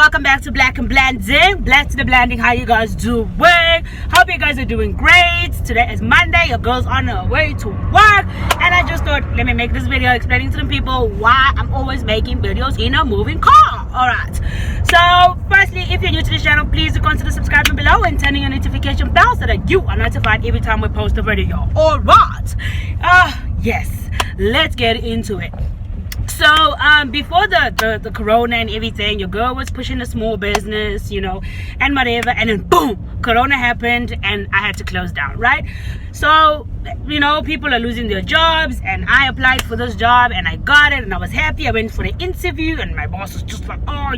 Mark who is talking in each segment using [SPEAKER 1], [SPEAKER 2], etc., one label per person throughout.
[SPEAKER 1] welcome back to Black and Blending. Black to the Blending. How you guys doing? Hope you guys are doing great. Today is Monday. Your girl's on her way to work, and I just thought, let me make this video explaining to the people why I'm always making videos in a moving car. Alright, so firstly, if you're new to this channel, please do consider subscribing below and turning your notification bell so that you are notified every time we post a video. Alright, yes, let's get into it. So before the corona and everything, your girl was pushing a small business, you know, and whatever, and then boom, corona happened and I had to close down, right? So, you know, people are losing their jobs, and I applied for this job and I got it and I was happy. I went for the interview and my boss was just like, oh,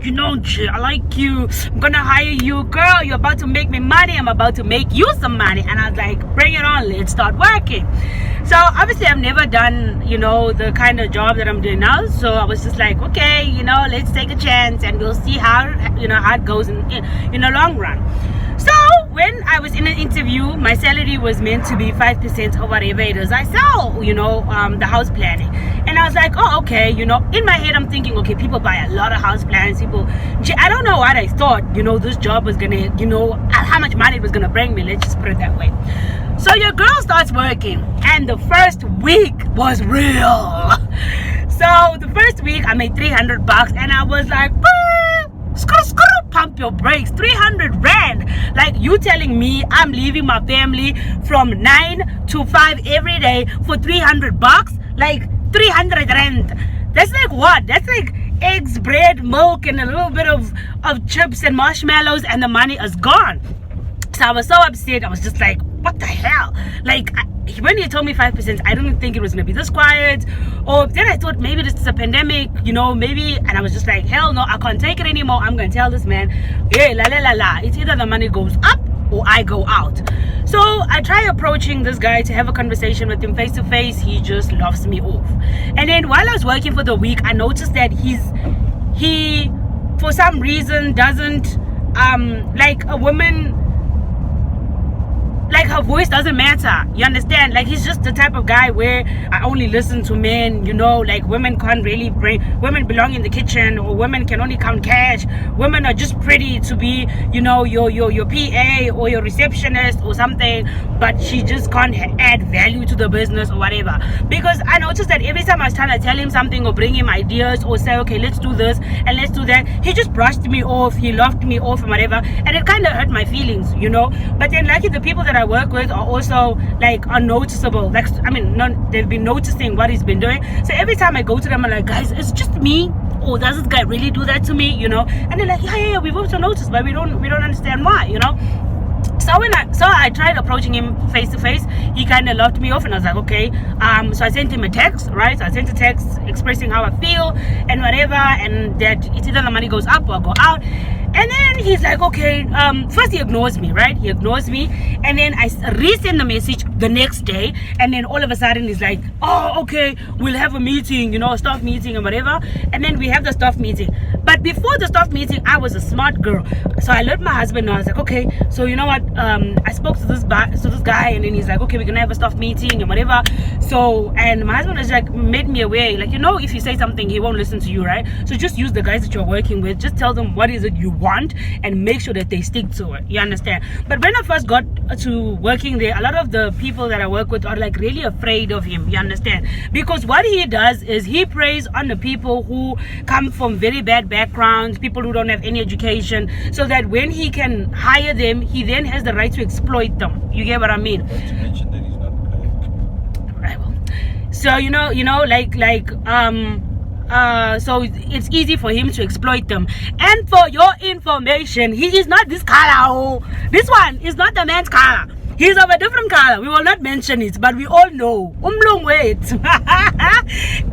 [SPEAKER 1] you know, I like you, I'm gonna hire you. Girl, you're about to make me money, I'm about to make you some money. And I was like, bring it on, let's start working. So obviously I've never done, you know, the kind of job that I'm doing now, so I was just like, okay, you know, let's take a chance and we'll see how, you know, how it goes in the long run. So when I was in an interview, my salary was meant to be 5% or whatever it is I sell, you know, the house planning. And I was like, oh, okay, you know, in my head I'm thinking, okay, people buy a lot of house plans, people, I don't know what I thought, you know, this job was gonna, you know, how much money it was gonna bring me, let's just put it that way. So your girl starts working, and the first week was real. So the first week I made 300 bucks, and I was like, pump your brakes, 300 rand. Like, you telling me I'm leaving my family from 9 to 5 every day for 300 bucks? Like 300 rand. That's like what? That's like eggs, bread, milk, and a little bit of chips and marshmallows, and the money is gone. So I was so upset. I was just like, what the hell? Like, when he told me 5%, I didn't think it was gonna be this quiet. Or then I thought maybe this is a pandemic, you know, maybe. And I was just like, hell no, I can't take it anymore. I'm gonna tell this man, hey, la la la la, it's either the money goes up or I go out. So I try approaching this guy to have a conversation with him face to face. He just laughs me off. And then while I was working for the week, I noticed that he for some reason doesn't like a woman, like her voice doesn't matter, you understand? Like, he's just the type of guy where I only listen to men, you know, like women can't really women belong in the kitchen, or women can only count cash. Women are just pretty to be, you know, your PA or your receptionist or something, but she just can't add value to the business or whatever. Because I noticed that every time I was trying to tell him something or bring him ideas or say, okay, let's do this and let's do that, he just brushed me off, he laughed me off and whatever, and it kind of hurt my feelings, you know. But then lucky the people that I work with are also like unnoticeable. Like, I mean, they've been noticing what he's been doing. So every time I go to them, I'm like, guys, it's just me, or does this guy really do that to me, you know? And they're like, yeah, we've also noticed, but we don't understand why, you know. So I tried approaching him face to face, he kind of laughed me off, and I was like, okay. So I sent him a text, right? So I sent a text expressing how I feel and whatever, and that it's either the money goes up or I go out. And then he's like, okay, first he ignores me, right? He ignores me, and then I resend the message the next day, and then all of a sudden he's like, oh, okay, we'll have a meeting, you know, a staff meeting and whatever. And then we have the staff meeting. But before the staff meeting, I was a smart girl. So I let my husband know. I was like, okay, so you know what? I spoke to this guy, and then he's like, okay, we're gonna have a staff meeting and whatever. So, and my husband has like made me aware, like, you know, if you say something, he won't listen to you, right? So just use the guys that you're working with. Just tell them what is it you want and make sure that they stick to it. You understand? But when I first got to working there, a lot of the people that I work with are like really afraid of him. You understand? Because what he does is he preys on the people who come from very bad backgrounds, people who don't have any education, so that when he can hire them, he then has the right to exploit them. You get what I mean?
[SPEAKER 2] Not to mention that he's not paid.
[SPEAKER 1] Right. Well, so you know, so it's easy for him to exploit them. And for your information, he is not this color. This one is not the man's color. He's of a different color. We will not mention it, but we all know. Wait.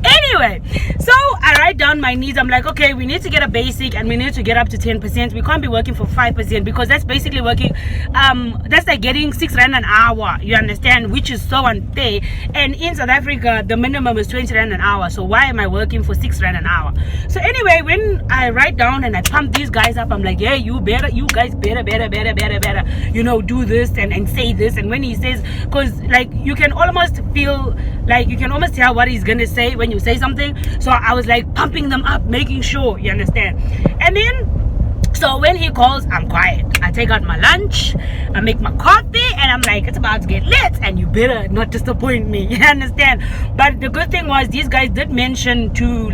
[SPEAKER 1] Anyway, so I write down my needs. I'm like, okay, we need to get a basic and we need to get up to 10%. We can't be working for 5% because that's basically working. That's like getting 6 rand an hour. You understand? Which is so unfair. And in South Africa, the minimum is 20 rand an hour. So why am I working for 6 rand an hour? So anyway, when I write down and I pump these guys up, I'm like, yeah, you guys better, you know, do this and say this, and when he says, because like you can almost tell what he's gonna say when you say something. So I was like pumping them up, making sure, you understand. And then so when he calls, I'm quiet. I take out my lunch, I make my coffee, and I'm like, it's about to get lit, and you better not disappoint me. You understand? But the good thing was these guys did mention to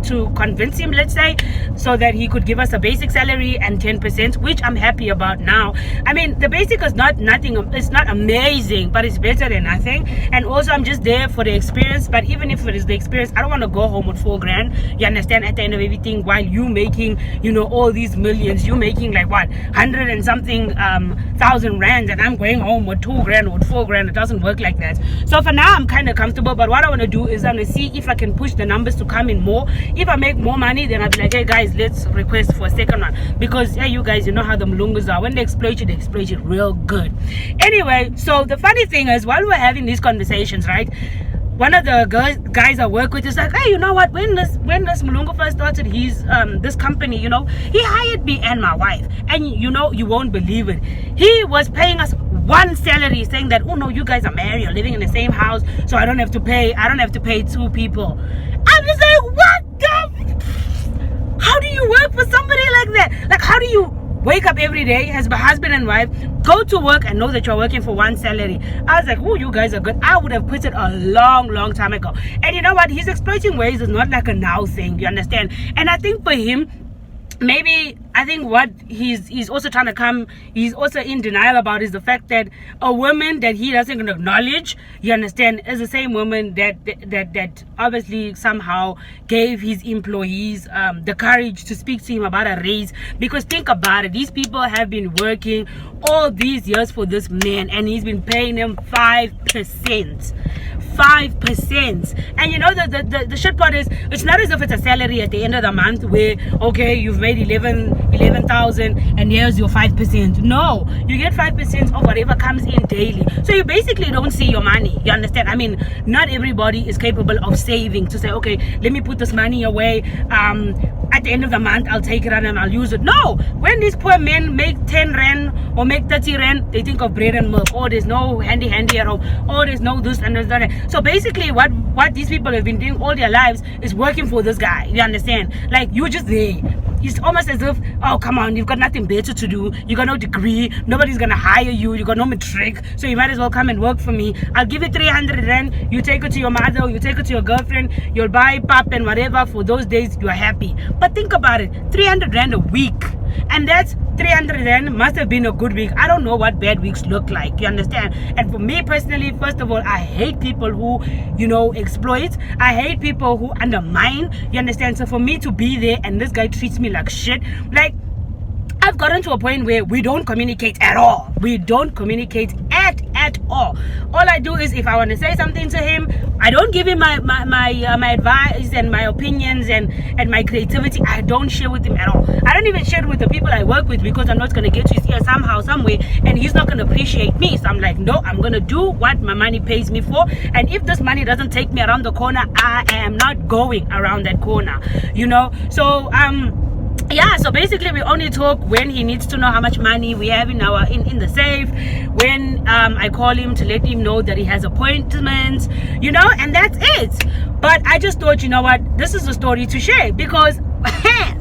[SPEAKER 1] to convince him, let's say, so that he could give us a basic salary and 10%, which I'm happy about now. I mean, the basic is not nothing, it's not amazing, but it's better than nothing. And also I'm just there for the experience. But even if it is the experience, I don't want to go home with 4 grand, you understand, at the end of everything, while you making, you know, all these millions. You making like what, 100 and something thousand rands, and I'm going home with 2 grand or with 4 grand. It doesn't work like that. So for now I'm kind of comfortable, but what I want to do is I'm going to see if I can push the numbers to come in more. If I make more money, then I'll be like, hey guys, let's request for a second one, because yeah, you guys, you know how the Mlungus are. When they exploit you real good. Anyway, so the funny thing is, while we're having these conversations, right, one of the guys I work with is like, hey, you know what, when this Mlungu first started his this company, you know, he hired me and my wife, and you know, you won't believe it, he was paying us 1 salary, saying that, oh no, you guys are married, you're living in the same house, so I don't have to pay 2 people. I'm just like, what the how do you work for somebody like that? Like, how do you wake up every day as a husband and wife, go to work and know that you're working for 1 salary? I was like, oh, you guys are good. I would have quit it a long time ago. And you know what, his exploiting ways is not like a now thing, you understand? And I think for him, maybe, I think what he's also trying to come, he's also in denial about, is the fact that a woman that he doesn't acknowledge, you understand, is the same woman that obviously somehow gave his employees the courage to speak to him about a raise. Because think about it, these people have been working all these years for this man, and he's been paying them 5%. And you know, the shit part is, it's not as if it's a salary at the end of the month where, okay, you've made 11,000 and here's your 5%. No, you get 5% of whatever comes in daily. So you basically don't see your money, you understand? I mean, not everybody is capable of saving to say, okay, let me put this money away, at the end of the month I'll take it out and I'll use it. No, when these poor men make 10 rand or make 30 rand, they think of bread and milk. Oh, there's no handy at home. Oh, there's no this and there's that. So basically what these people have been doing all their lives is working for this guy, you understand? Like, you're just there. It's almost as if, oh come on, you've got nothing better to do, you got no degree, nobody's gonna hire you, you got no matric, so you might as well come and work for me. I'll give you 300 rand, you take it to your mother, or you take it to your girlfriend, you'll buy pap and whatever. For those days you are happy. But think about it, 300 rand a week, and that's 300 rand must have been a good week. I don't know what bad weeks look like, you understand? And for me personally, first of all, I hate people who, you know, exploit. I hate people who undermine, you understand? So for me to be there and this guy treats me like shit, like, I've gotten to a point where we don't communicate at all. We don't communicate at all. All I do is, if I want to say something to him, I don't give him my advice and my opinions and my creativity. I don't share with him at all. I don't even share with the people I work with, because I'm not going to get to his ear somehow, some way, and he's not going to appreciate me. So I'm like, no, I'm going to do what my money pays me for. And if this money doesn't take me around the corner, I am not going around that corner, you know? So yeah, so basically we only talk when he needs to know how much money we have in the safe, when I call him to let him know that he has appointments, you know, and that's it. But I just thought, you know what, this is a story to share, because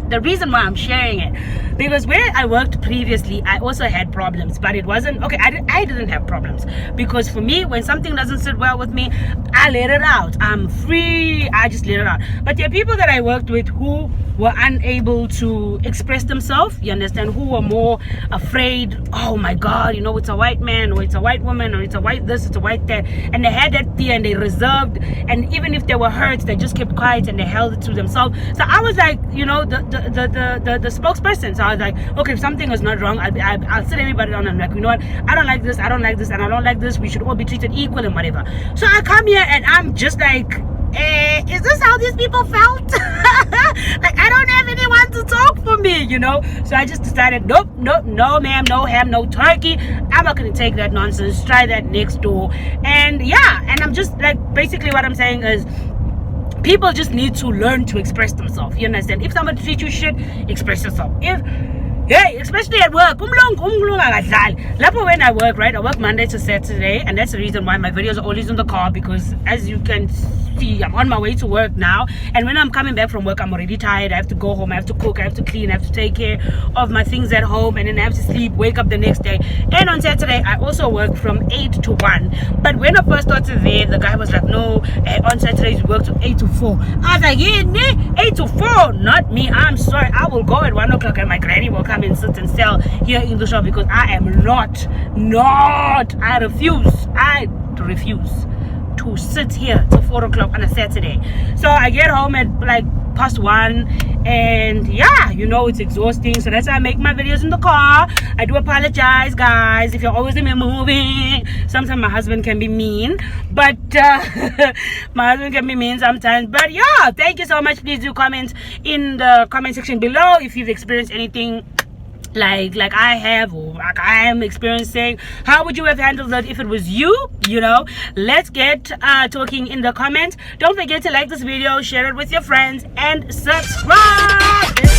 [SPEAKER 1] the reason why I'm sharing it, because where I worked previously, I also had problems, but it wasn't okay. I didn't have problems, because for me, when something doesn't sit well with me, I let it out. I'm free, I just let it out. But there are people that I worked with who were unable to express themselves, you understand, who were more afraid. Oh my god, you know, it's a white man, or it's a white woman, or it's a white this, it's a white that, and they had that fear, and they reserved, and even if they were hurt, they just kept quiet and they held it to themselves. So I was like, you know, the spokesperson. So I was like, okay, if something is not wrong, I'll sit everybody down and like, you know what, I don't like this, and I don't like this, we should all be treated equal and whatever. So I come here and I'm just like, is this how these people felt? Like, I don't have anyone to talk for me, you know? So I just decided, nope, no ma'am, no ham, no turkey. I'm not gonna take that nonsense. Try that next door. And yeah, and I'm just like, basically what I'm saying is, people just need to learn to express themselves, you understand? If somebody treats you shit, express yourself. If Hey, especially at work. Lapo when I work, right? I work Monday to Saturday, and that's the reason why my videos are always in the car, because as you can see, I'm on my way to work now, and when I'm coming back from work, I'm already tired. I have to go home, I have to cook, I have to clean, I have to take care of my things at home, and then I have to sleep, wake up the next day. And on Saturday, I also work from 8 to 1. But when I first started there, the guy was like, no, on Saturdays you work from 8 to 4. I was like, yeah, 8 to 4, not me. I'm sorry, I will go at 1 o'clock and my granny will come and sit and sell here in the shop, because I am not, I refuse to sit here till 4 o'clock on a Saturday. So I get home at like past 1, and yeah, you know, it's exhausting. So that's why I make my videos in the car. I do apologize, guys, if you're always in my movie. Sometimes my husband can be mean, but my husband can be mean sometimes. But yeah, thank you so much. Please do comment in the comment section below if you've experienced anything like I have, or like I am experiencing. How would you have handled it if it was you? You know, let's get talking in the comments. Don't forget to like this video, share it with your friends, and subscribe.